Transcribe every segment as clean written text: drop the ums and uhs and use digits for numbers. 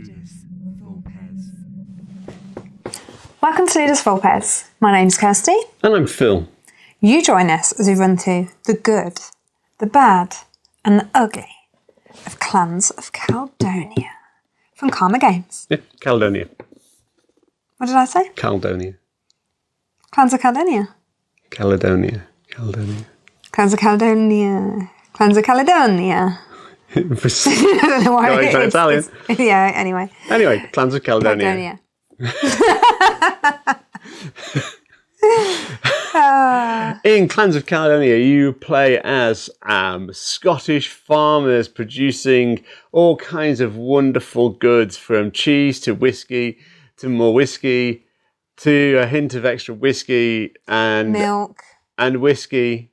Ludus Vulpes. Welcome to Ludus Vulpes. My name's Kirsty. And I'm Phil. You join us as we run through the good, the bad, and the ugly of Clans of Caledonia from Karma Games. Yeah, Caledonia. What did I say? Caledonia. Clans of Caledonia. Caledonia. Caledonia. Clans of Caledonia. Clans of Caledonia. I don't know why Going to Italian. Yeah, anyway. Anyway, Clans of Caledonia. In Clans of Caledonia, you play as Scottish farmers producing all kinds of wonderful goods, from cheese to whiskey to more whiskey to a hint of extra whiskey and milk and whiskey.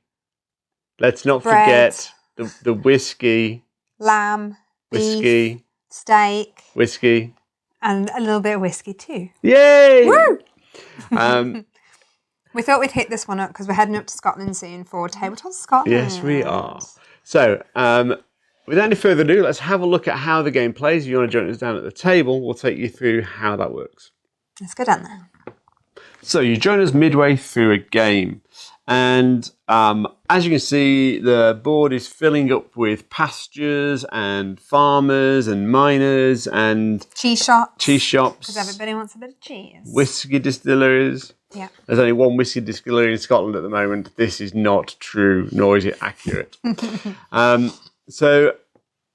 Let's not bread, forget the whiskey, lamb, whiskey, beef, steak, whiskey, and a little bit of whiskey too. Yay! Woo! We thought we'd hit this one up because we're heading up to Scotland soon for Tabletop Scotland. Yes, we are. So, without any further ado, let's have a look at how the game plays. If you want to join us down at the table, we'll take you through how that works. Let's go down there. So, you join us midway through a game. And as you can see, the board is filling up with pastures and farmers and miners and cheese shops. Because everybody wants a bit of cheese. Whiskey distilleries. Yeah. There's only one whiskey distillery in Scotland at the moment. This is not true, nor is it accurate. So,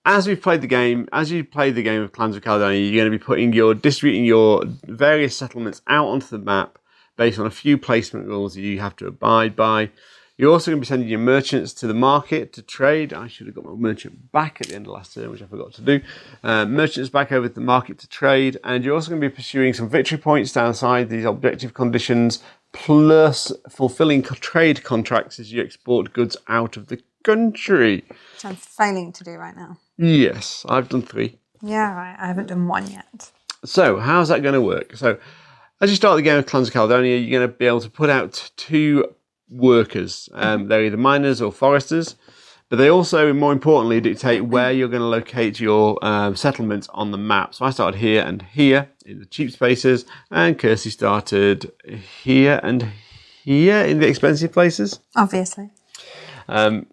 as we've played the game, as you played the game of Clans of Caledonia, you're going to be distributing your various settlements out onto the map based on a few placement rules that you have to abide by. You're also going to be sending your merchants to the market to trade. I should have got my merchant back at the end of last turn, which I forgot to do. Merchants back over to the market to trade. And you're also going to be pursuing some victory points downside these objective conditions, plus fulfilling trade contracts as you export goods out of the country. Which I'm failing to do right now. Yes, I've done 3. Yeah, right. I haven't done 1 yet. So, how's that going to work? So, as you start the game of Clans of Caledonia, you're going to be able to put out 2 workers. They're either miners or foresters, but they also, more importantly, dictate where you're going to locate your settlements on the map. So I started here and here in the cheap spaces, and Kirsty started here and here in the expensive places. Obviously. And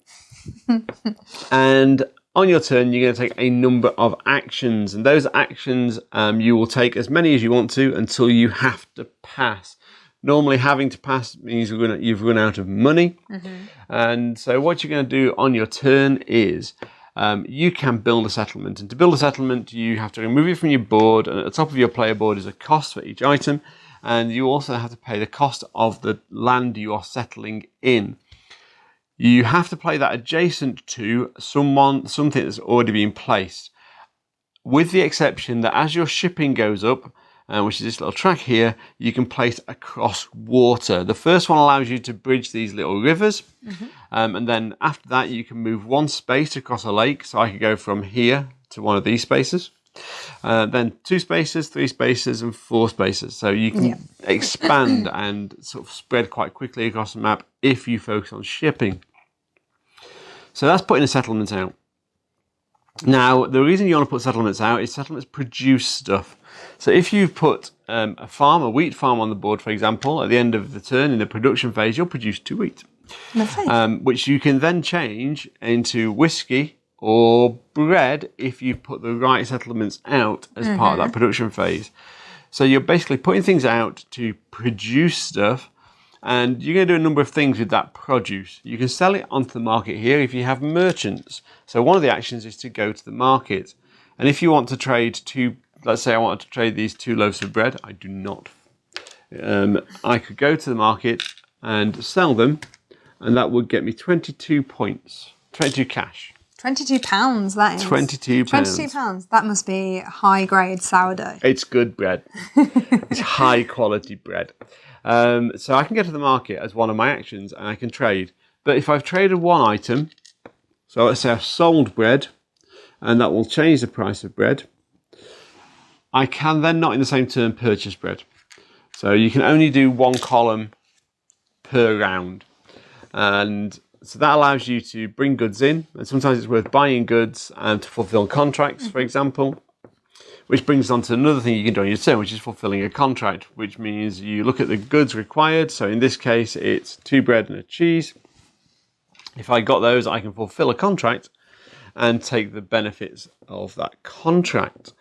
on your turn, you're going to take a number of actions, and those actions you will take as many as you want to until you have to pass. Normally, having to pass means you've run out of money. And so what you're going to do on your turn is you can build a settlement. And to build a settlement, you have to remove it from your board. And at the top of your player board is a cost for each item. And you also have to pay the cost of the land you are settling in. You have to play that adjacent to something that's already been placed. With the exception that as your shipping goes up, which is this little track here, you can place across water. The first one allows you to bridge these little rivers. And then after that, you can move 1 space across a lake. So I could go from here to one of these spaces. Then 2 spaces, 3 spaces, and 4 spaces. So you can expand and sort of spread quite quickly across the map if you focus on shipping. So that's putting a settlement out. Now, the reason you want to put settlements out is settlements produce stuff. So if you've put a wheat farm on the board, for example, at the end of the turn in the production phase, you'll produce 2 wheat, which you can then change into whiskey or bread if you put the right settlements out as part of that production phase. So you're basically putting things out to produce stuff, and you're going to do a number of things with that produce. You can sell it onto the market here if you have merchants. So one of the actions is to go to the market. And if you want to trade let's say I wanted to trade these 2 loaves of bread. I do not. I could go to the market and sell them, and that would get me 22 points, 22 cash. £22, that is. £22. £22. That must be high-grade sourdough. It's good bread. It's high-quality bread. So I can go to the market as one of my actions, and I can trade. But if I've traded 1 item, so let's say I've sold bread, and that will change the price of bread, I can then not in the same turn purchase bread. So you can only do 1 column per round. And so that allows you to bring goods in. And sometimes it's worth buying goods to fulfill contracts, for example. Which brings us on to another thing you can do on your turn, which is fulfilling a contract, which means you look at the goods required. So in this case, it's 2 bread and a cheese. If I got those, I can fulfill a contract and take the benefits of that contract.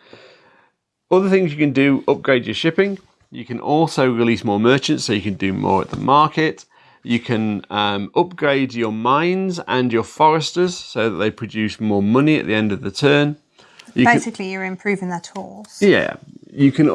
Other things you can do, upgrade your shipping. You can also release more merchants, so you can do more at the market. You can upgrade your mines and your foresters so that they produce more money at the end of the turn. Basically, you're improving their tools. Yeah, you can.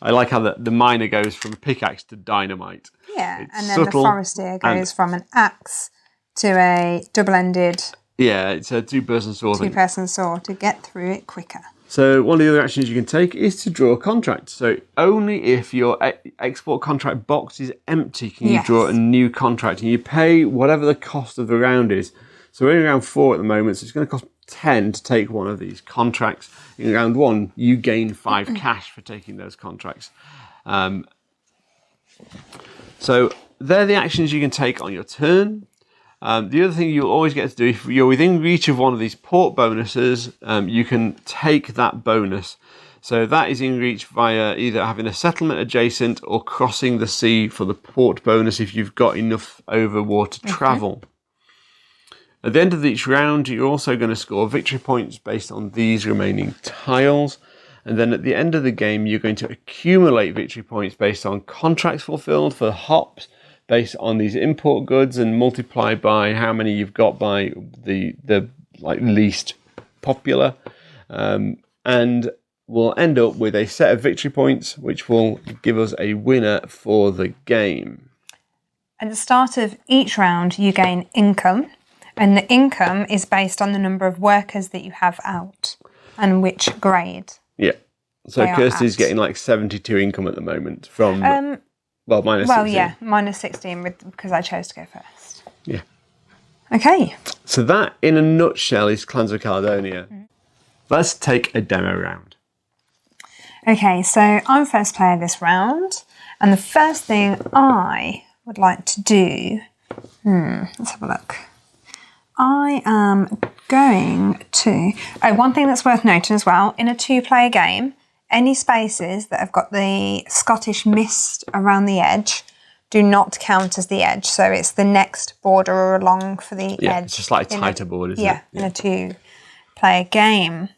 I like how the miner goes from pickaxe to dynamite. Yeah, It's and then the forester goes from an axe to a double-ended. Yeah, it's a 2-person sword. 2-person sword to get through it quicker. So one of the other actions you can take is to draw a contract. So only if your export contract box is empty can you draw a new contract, and you pay whatever the cost of the round is. So we're in round 4 at the moment, so it's going to cost 10 to take one of these contracts. In round 1, you gain 5 cash for taking those contracts. So they're the actions you can take on your turn. The other thing you'll always get to do, if you're within reach of one of these port bonuses, you can take that bonus. So that is in reach via either having a settlement adjacent or crossing the sea for the port bonus if you've got enough over water travel. At the end of each round, you're also going to score victory points based on these remaining tiles. And then at the end of the game, you're going to accumulate victory points based on contracts fulfilled for hops, based on these import goods, and multiply by how many you've got by the least popular. And we'll end up with a set of victory points, which will give us a winner for the game. At the start of each round, you gain income. And the income is based on the number of workers that you have out and which grade. Yeah. So Kirsty's getting like 72 income at the moment from, minus 16. Yeah, minus 16 because I chose to go first. Yeah. Okay. So that, in a nutshell, is Clans of Caledonia. Let's take a demo round. Okay, so I'm first player this round. And the first thing I would like to do... let's have a look. I am going to... one thing that's worth noting as well, in a 2-player game, any spaces that have got the Scottish mist around the edge do not count as the edge. So it's the next border along for the edge. Yeah, it's just like a tighter board, isn't it? Yeah, in a 2-player game.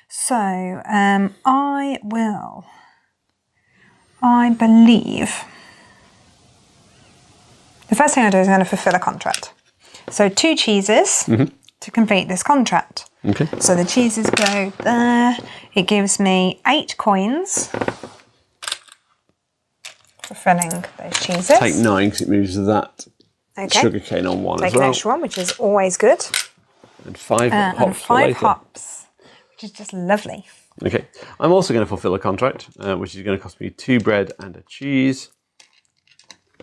So I believe... The first thing I do is I'm going to fulfill a contract. So 2 cheeses to complete this contract. Okay. So the cheeses go there. It gives me 8 coins for filling those cheeses. Take 9 because it moves that sugarcane on 1 Take as well. Take an extra one, which is always good. And 5 hops. And 5 hops, which is just lovely. Okay. I'm also going to fulfill a contract, which is going to cost me 2 bread and a cheese.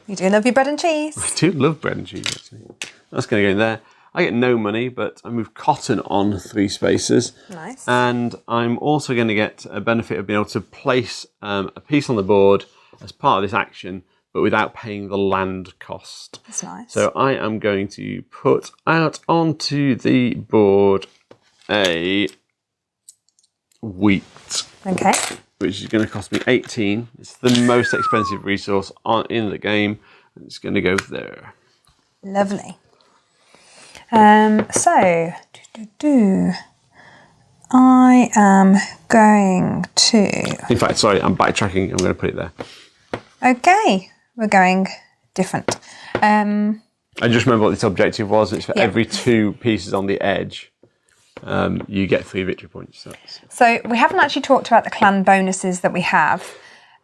You do love your bread and cheese. I do love bread and cheese, actually. That's going to go in there. I get no money, but I move cotton on 3 spaces. Nice. And I'm also going to get a benefit of being able to place a piece on the board as part of this action, but without paying the land cost. That's nice. So I am going to put out onto the board a wheat. Okay. Which is going to cost me 18. It's the most expensive resource in the game. It's going to go there. Lovely. So, I am going to... In fact, sorry, I'm backtracking. I'm going to put it there. Okay, we're going different. I just remember what this objective was. It's for every 2 pieces on the edge, you get 3 victory points. So we haven't actually talked about the clan bonuses that we have.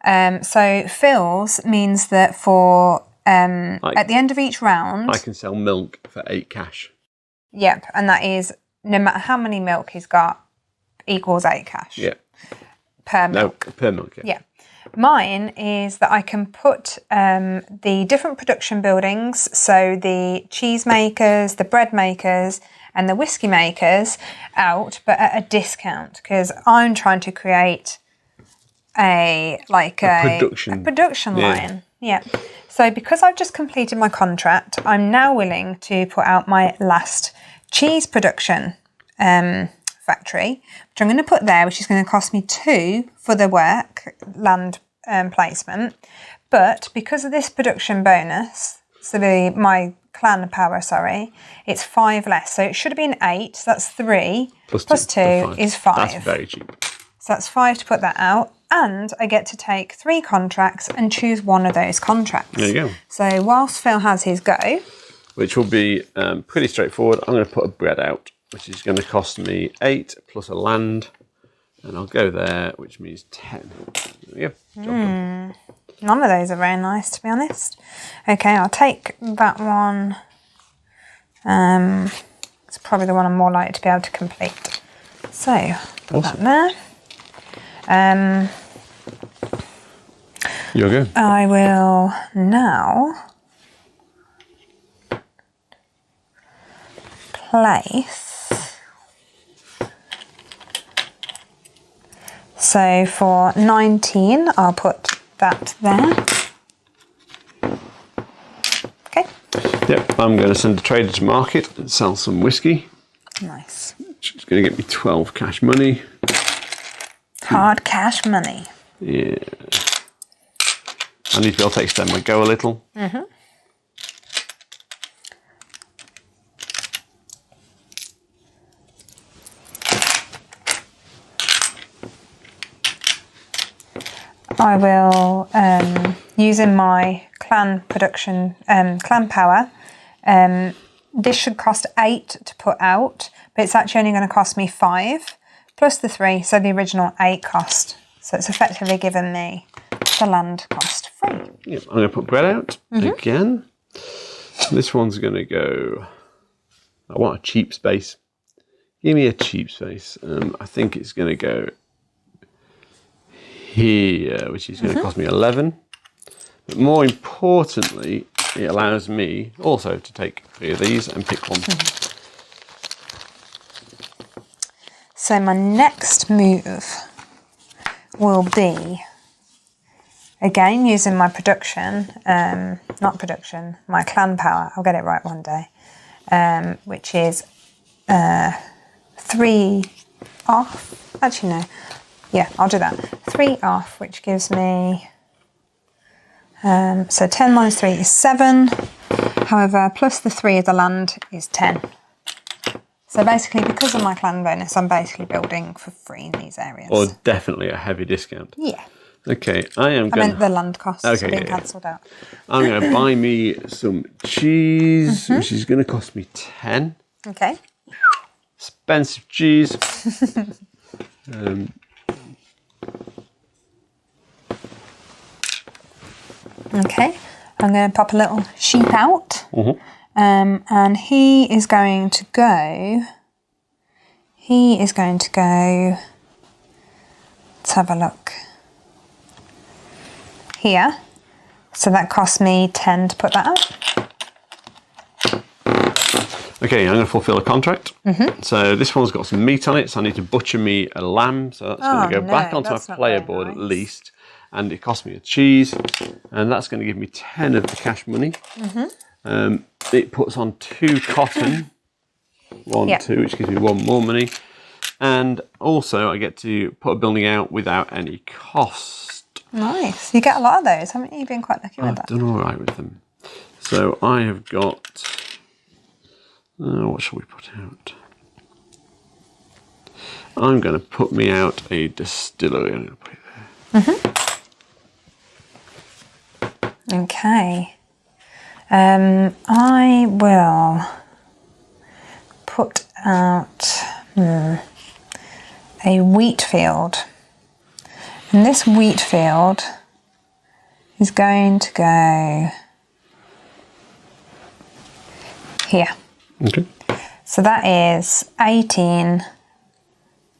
So fills means that for at the end of each round... I can sell milk for 8 cash. Yep, and that is, no matter how many milk he's got, equals 8 cash. Yeah. Per milk. No, per milk, yeah. Yeah. Mine is that I can put the different production buildings, so the cheese makers, the bread makers, and the whiskey makers out, but at a discount, because I'm trying to create a production line. Yeah. So because I've just completed my contract, I'm now willing to put out my last cheese production factory, which I'm going to put there, which is going to cost me 2 for the land placement. But because of this production bonus, so my clan power, it's 5 less. So it should have been 8. So that's 3 plus 2 is 5. That's very cheap. So that's 5 to put that out. And I get to take 3 contracts and choose one of those contracts. There you go. So whilst Phil has his go, which will be pretty straightforward, I'm going to put a bread out, which is going to cost me 8 plus a land. And I'll go there, which means 10. There we go. Job done. None of those are very nice, to be honest. Okay, I'll take that one. It's probably the one I'm more likely to be able to complete. So, put that there. You're good. I will now place. So for 19, I'll put that there. Okay. Yep, I'm going to send a trader to market and sell some whiskey. Nice. Which is going to get me 12 cash money. Hard cash money. Yeah. I need to be able to extend my go a little. I will, using my clan production, clan power, this should cost 8 to put out, but it's actually only going to cost me 5 plus the 3, so the original 8 cost. So it's effectively given me the land cost free. Yep, I'm going to put bread out again. This one's going to go, I want a cheap space. Give me a cheap space. I think it's going to go here, which is going to cost me 11. But more importantly, it allows me also to take 3 of these and pick one. So my next move will be, again, using my production, my clan power, I'll get it right one day, which is 3 off, actually no, yeah, I'll do that, 3 off, which gives me, so 10 minus 3 is 7, however, plus the 3 of the land is 10. So basically, because of my clan bonus, I'm basically building for free in these areas. Or definitely a heavy discount. Yeah. Okay, I meant the land costs okay, are being cancelled out. I'm going to buy me some cheese, which is going to cost me 10. Okay. Expensive cheese. Okay, I'm going to pop a little sheep out. And he is going to go, let's have a look, here. So that cost me 10 to put that up. Okay, I'm going to fulfill a contract. So this one's got some meat on it, so I need to butcher me a lamb. So that's going to go back onto my player board at least. And it cost me a cheese. And that's going to give me 10 of the cash money. It puts on 2 cotton. 1, 2, which gives me 1 more money. And also I get to put a building out without any cost. Nice. You get a lot of those, haven't you? You've been quite lucky with that. I've done all right with them. So I have got... what shall we put out? I'm going to put me out a distillery. I'm going to put it there. Okay. I will put out a wheat field. And this wheat field is going to go here. Okay. So that is 18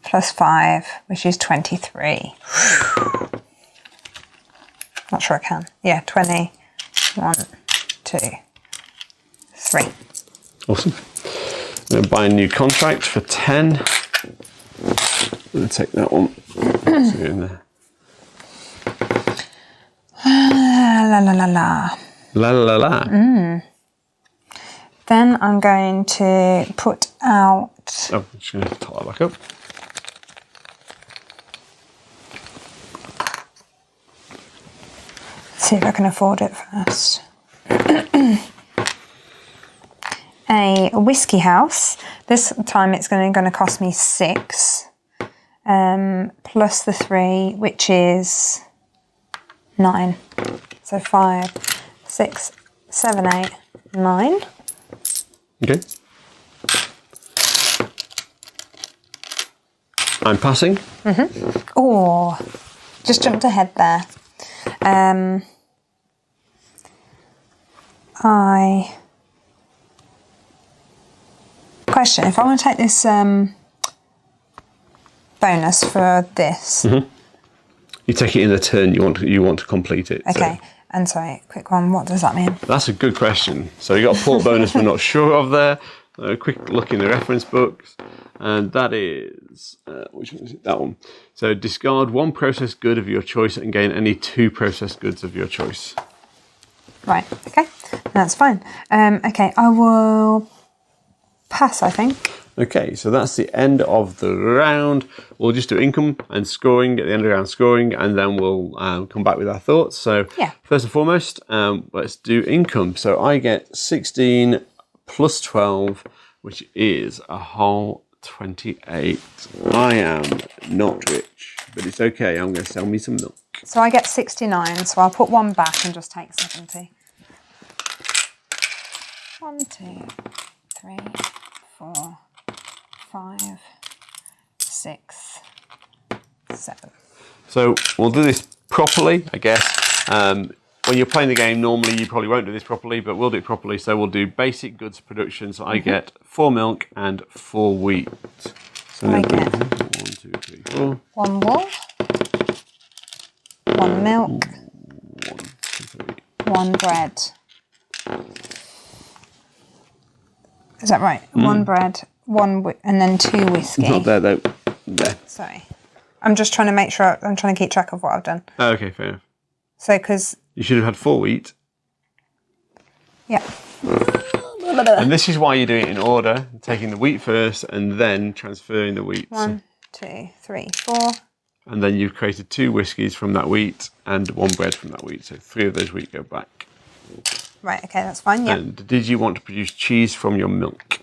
plus 5, which is 23. Not sure I can. Yeah, 20. 1, 2, 3. Awesome. I'm going to buy a new contract for 10. I'm going to take that one. Let's go in there. La la la la. La la la. Then I'm going to put out Oh, I'm just going to top that back up. See if I can afford it first. A whiskey house. This time it's going to cost me 6, plus the 3, which is 9. So 5, 6, 7, 8, 9. Okay. I'm passing. Oh, just jumped ahead there. Question, if I want to take this bonus for this. You take it in the turn you want to complete it. Okay, So. and sorry, quick one, what does that mean? That's a good question. So you got a port bonus we're not sure of there. A quick look in the reference books. And that is, which one is it? That one. So discard 1 processed good of your choice and gain any 2 processed goods of your choice. Right, okay, that's fine. Okay, I will pass, I think. Okay, so that's the end of the round. We'll just do income and scoring at the end of the round, scoring, and then we'll come back with our thoughts. So first and foremost, let's do income. So I get 16 plus 12, which is a whole 28. I am not rich, but it's okay. I'm going to sell me some milk. So I get 69, so I'll put 1 back and just take 70. 1, 2, 3, 4, 5, 6, 7. So we'll do this properly, I guess. When you're playing the game, normally you probably won't do this properly, but we'll do it properly. So we'll do basic goods production. So I get 4 milk and 4 wheat. So I get 1, 2, 3, 4. 1 wool, 1 milk, 1, 2, 3. 1 bread. Is that right? 1 bread, 1 and then 2 whiskey. It's not there though. There. Sorry. I'm just trying to make sure, I'm trying to keep track of what I've done. Oh, okay, fair enough. So, because... You should have had 4 wheat. Yeah. And this is why you do it in order, taking the wheat first and then transferring the wheat. 1, 2, 3, 4. And then you've created 2 whiskies from that wheat and 1 bread from that wheat. So 3 of those wheat go back. Right, okay, that's fine, yeah. And did you want to produce cheese from your milk?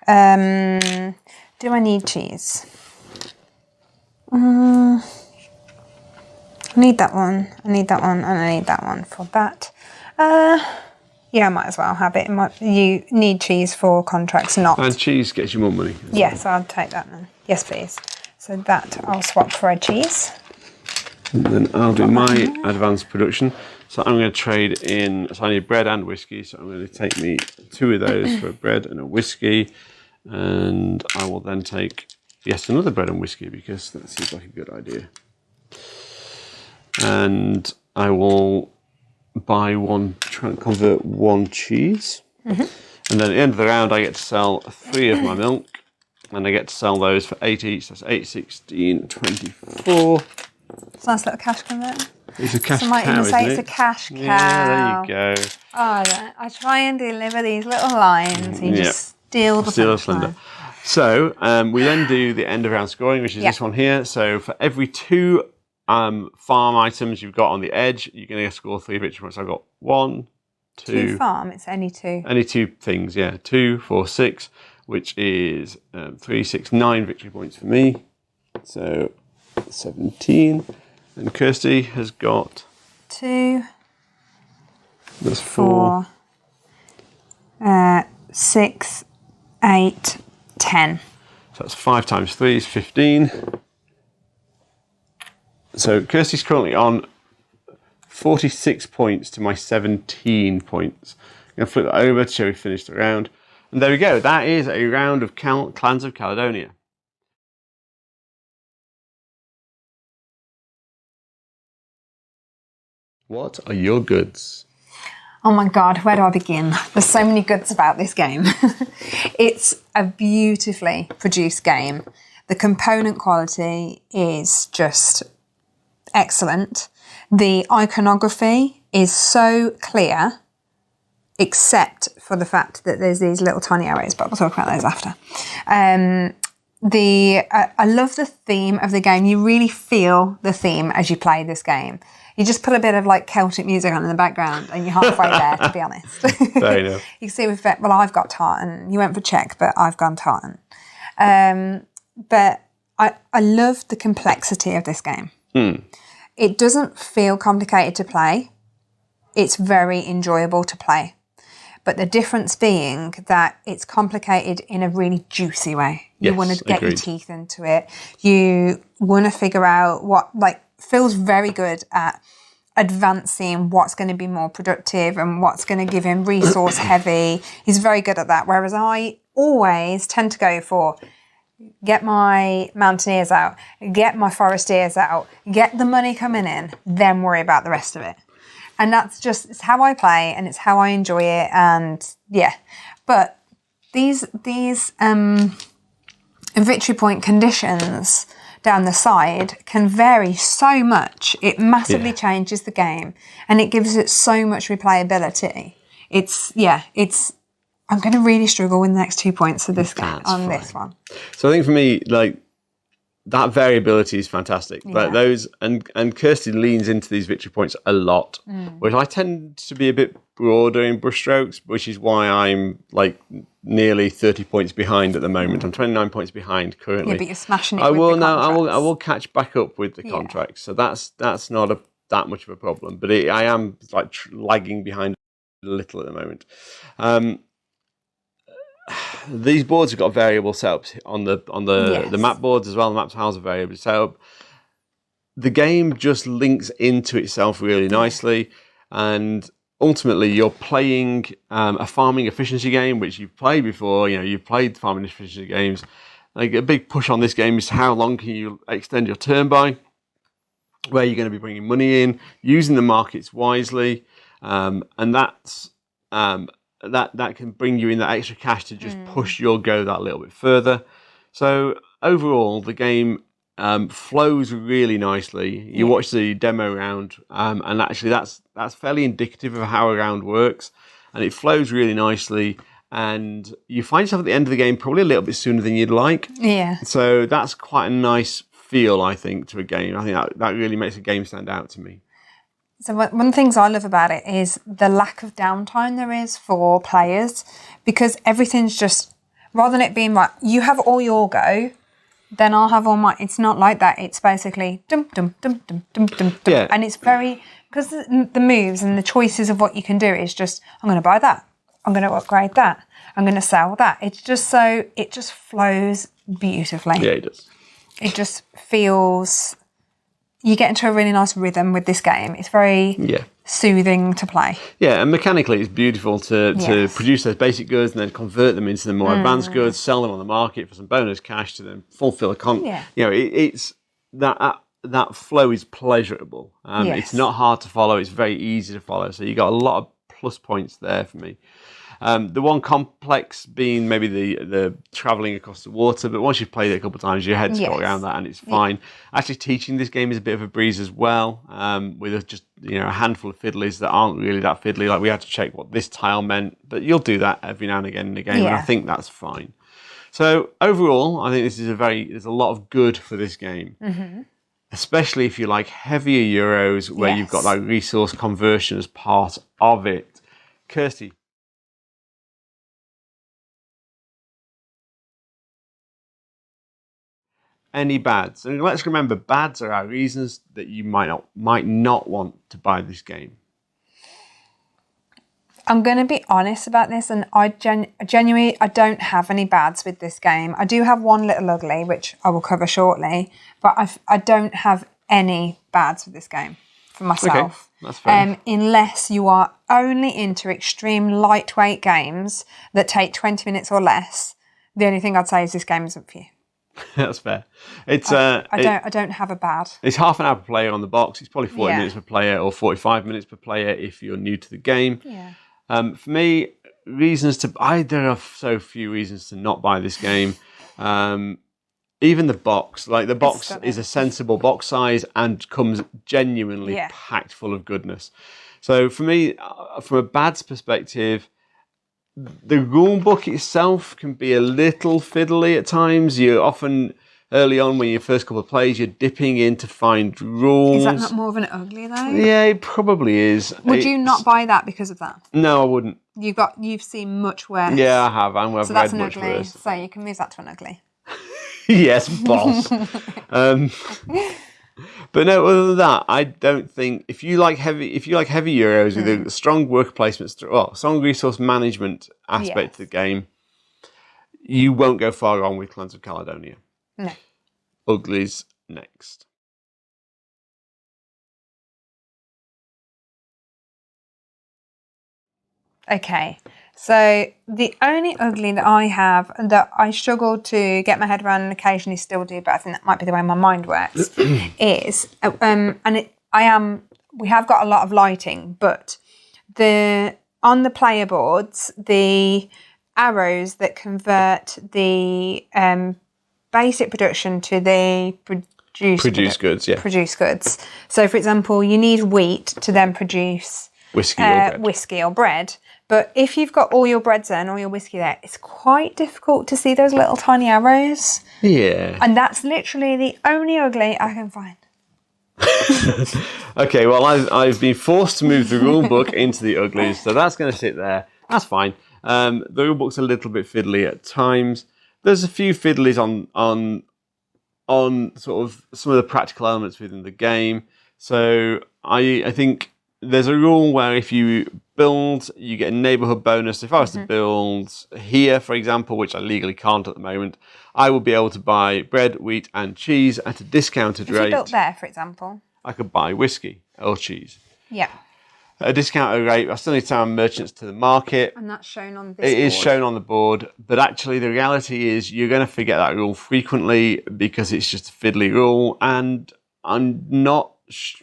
Do I need cheese? I need that one, I need that one, and I need that one for that. Yeah, I might as well have it. You need cheese for contracts, not... And cheese gets you more money. Yes, I'll take that then. Yes, please. So that I'll swap for a cheese. And then I'll do my advanced production. So I'm going to trade in, so I need bread and whiskey. So I'm going to take me 2 of those for a bread and a whiskey. And I will then take, yes, another bread and whiskey because that seems like a good idea. And I will buy 1, try and convert 1 cheese. And then at the end of the round, I get to sell 3 of my milk. And I get to sell those for 8 each. That's 8, 16, 24. It's a nice little cash converter. It's a cash cow, Might even say isn't it's it? a cash cow. Yeah, there you go. Oh, I try and deliver these little lines. You just steal the slender. So we then do the end of round scoring, which is this one here. So for every 2 farm items you've got on the edge, you're going to score 3 victory points. So I've got 1, 2. 2 farm, it's only 2. Only 2 things, yeah. 2, 4, 6, which is 3, 6, 9 victory points for me. So 17. And Kirsty has got 2. That's 4. 6, 8, 10. So that's 5 times 3 is 15. So Kirsty's currently on 46 points to my 17 points. I'm going to flip that over to show we finished the round. And there we go. That is a round of Clans of Caledonia. What are your goods? Oh my God, where do I begin? There's so many goods about this game. It's a beautifully produced game. The component quality is just excellent. The iconography is so clear, except for the fact that there's these little tiny arrows, but we'll talk about those after. I love the theme of the game. You really feel the theme as you play this game. You just put a bit of like Celtic music on in the background and you're halfway there, to be honest. Fair enough. You can see well, I've got tartan. You went for Czech, but I've gone tartan. But I love the complexity of this game. It doesn't feel complicated to play. It's very enjoyable to play. But the difference being that it's complicated in a really juicy way. You Yes, want to get your agreed. teeth into it. You want to figure out what, like, Phil's very good at advancing what's going to be more productive and what's going to give him resource heavy. He's very good at that. Whereas I always tend to go for get my mountaineers out, get my foresteers out, get the money coming in, then worry about the rest of it. And that's just, it's how I play and it's how I enjoy it. And yeah, but these victory point conditions down the side can vary so much. It massively changes the game and it gives it so much replayability. I'm going to really struggle with the next 2 points of this game this one. So I think for me, like, that variability is fantastic. But those, and Kirsty leans into these victory points a lot, whereas I tend to be a bit broader in brushstrokes, which is why I'm like nearly 30 points behind at the moment. I'm 29 points behind currently. Yeah, but you're smashing it I with will the now. contracts. I will catch back up with the contracts. So that's not that much of a problem. But I am like lagging behind a little at the moment. These boards have got variable setups on the map boards as well. The map tiles are variable setup. The game just links into itself really nicely, and ultimately you're playing a farming efficiency game, which you've played before. You know, you've played farming efficiency games. Like, a big push on this game is how long can you extend your turn by, where you're going to be bringing money in, using the markets wisely, and that's. That can bring you in that extra cash to just push your go that little bit further. So overall, the game flows really nicely. You watch the demo round, and actually that's fairly indicative of how a round works, and it flows really nicely. And you find yourself at the end of the game probably a little bit sooner than you'd like. Yeah. So that's quite a nice feel, I think, to a game. I think that really makes a game stand out to me. So one of the things I love about it is the lack of downtime there is for players, because everything's just, rather than it being like, you have all your go, then I'll have all my, it's not like that. It's basically dum, dum, dum, dum, dum, dum, dum. Yeah. And it's very, because the moves and the choices of what you can do is just, I'm going to buy that. I'm going to upgrade that. I'm going to sell that. It's just so, it just flows beautifully. Yeah, it does. It just feels, you get into a really nice rhythm with this game. It's very soothing to play. Yeah, and mechanically it's beautiful to produce those basic goods and then convert them into the more advanced goods, sell them on the market for some bonus cash to then fulfill a you know, it's that flow is pleasurable. It's not hard to follow. It's very easy to follow. So you got a lot of plus points there for me. The one complex being maybe the travelling across the water, but once you've played it a couple of times, your head's got around that and it's fine. Actually, teaching this game is a bit of a breeze as well, with just a handful of fiddlies that aren't really that fiddly. Like, we had to check what this tile meant, but you'll do that every now and again in a game, and I think that's fine. So overall, I think this is there's a lot of good for this game. Especially if you like heavier Euros, where you've got that resource conversion as part of it. Kirsty. Any bads? And let's remember, bads are our reasons that you might not want to buy this game. I'm going to be honest about this, and I genuinely don't have any bads with this game. I do have one little ugly, which I will cover shortly, but I don't have any bads with this game for myself. Okay, that's fair. Unless you are only into extreme lightweight games that take 20 minutes or less, the only thing I'd say is this game isn't for you. That's fair. It's I don't have a bad. It's half an hour per player on the box. It's probably 40 minutes per player or 45 minutes per player if you're new to the game. Yeah. For me, there are so few reasons to not buy this game. Even the box, like the box is a sensible box size and comes genuinely packed full of goodness. So for me, from a bads perspective, the rule book itself can be a little fiddly at times. You're often, early on when you first couple of plays, you're dipping in to find rules. Is that not more of an ugly though? Yeah, it probably is. Would you not buy that because of that? No, I wouldn't. You've seen much worse. Yeah, I have. I've So that's read an much ugly. worse. So you can move that to an ugly. Yes, boss. But no, other than that, I don't think if you like heavy Euros with a strong worker placement, strong resource management aspect of the game, you won't go far wrong with Clans of Caledonia. No. Uglies next. Okay, so the only ugly that I have that I struggle to get my head around and occasionally still do, but I think that might be the way my mind works, is we have got a lot of lighting, but on the player boards, the arrows that convert the basic production to the produced goods. So, for example, you need wheat to then produce whiskey or bread. But if you've got all your breads there and all your whiskey there, it's quite difficult to see those little tiny arrows. Yeah. And that's literally the only ugly I can find. Okay, well, I've been forced to move the rule book into the uglies, so that's going to sit there. That's fine. The rule book's a little bit fiddly at times. There's a few fiddlies on sort of some of the practical elements within the game. So I think there's a rule where if you build, you get a neighborhood bonus. If I was to build here, for example, which I legally can't at the moment, I would be able to buy bread, wheat, and cheese at a discounted rate. If you built there, for example, I could buy whiskey or cheese. Yeah. At a discounted rate, I still need to send merchants to the market. And that's shown on this It board. is shown on the board, but actually the reality is you're going to forget that rule frequently because it's just a fiddly rule, and I'm not.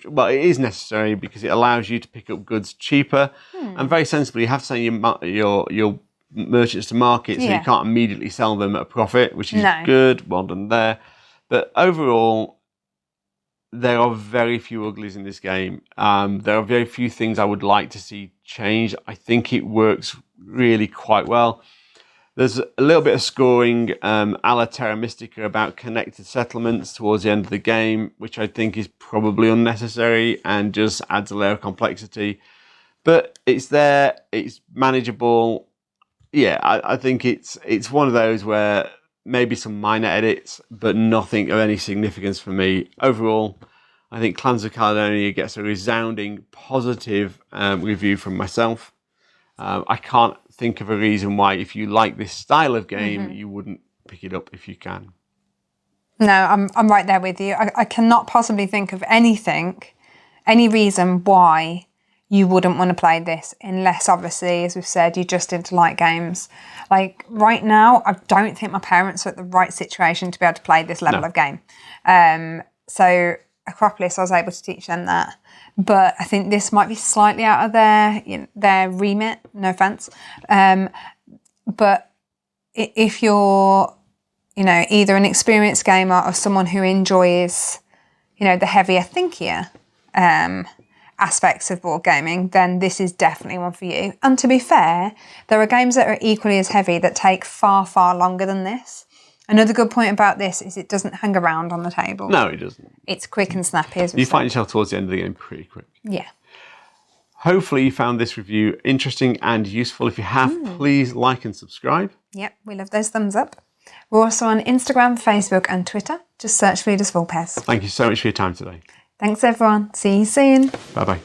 Well, it is necessary because it allows you to pick up goods cheaper, and very sensibly, you have to send your merchants to market, so you can't immediately sell them at a profit, which is good. Well done there. But overall, there are very few uglies in this game. There are very few things I would like to see changed. I think it works really quite well. There's a little bit of scoring a la Terra Mystica about connected settlements towards the end of the game, which I think is probably unnecessary and just adds a layer of complexity. But it's there, it's manageable. Yeah, I think it's one of those where maybe some minor edits, but nothing of any significance for me. Overall, I think Clans of Caledonia gets a resounding positive review from myself. I can't think of a reason why, if you like this style of game, you wouldn't pick it up if you can. No, I'm right there with you. I cannot possibly think of any reason why you wouldn't want to play this, unless, obviously, as we've said, you're just into light games. Like, right now, I don't think my parents are at the right situation to be able to play this level of game. So, Acropolis, I was able to teach them that. But I think this might be slightly out of their remit, no offence. But if you're, either an experienced gamer or someone who enjoys, the heavier, thinkier aspects of board gaming, then this is definitely one for you. And to be fair, there are games that are equally as heavy that take far, far longer than this. Another good point about this is it doesn't hang around on the table. No, it doesn't. It's quick and snappy, as we You said. find yourself towards the end of the game pretty quick. Yeah. Hopefully you found this review interesting and useful. If you have, please like and subscribe. Yep, we love those thumbs up. We're also on Instagram, Facebook and Twitter. Just search for Ludus Vulpes. Thank you so much for your time today. Thanks, everyone. See you soon. Bye-bye.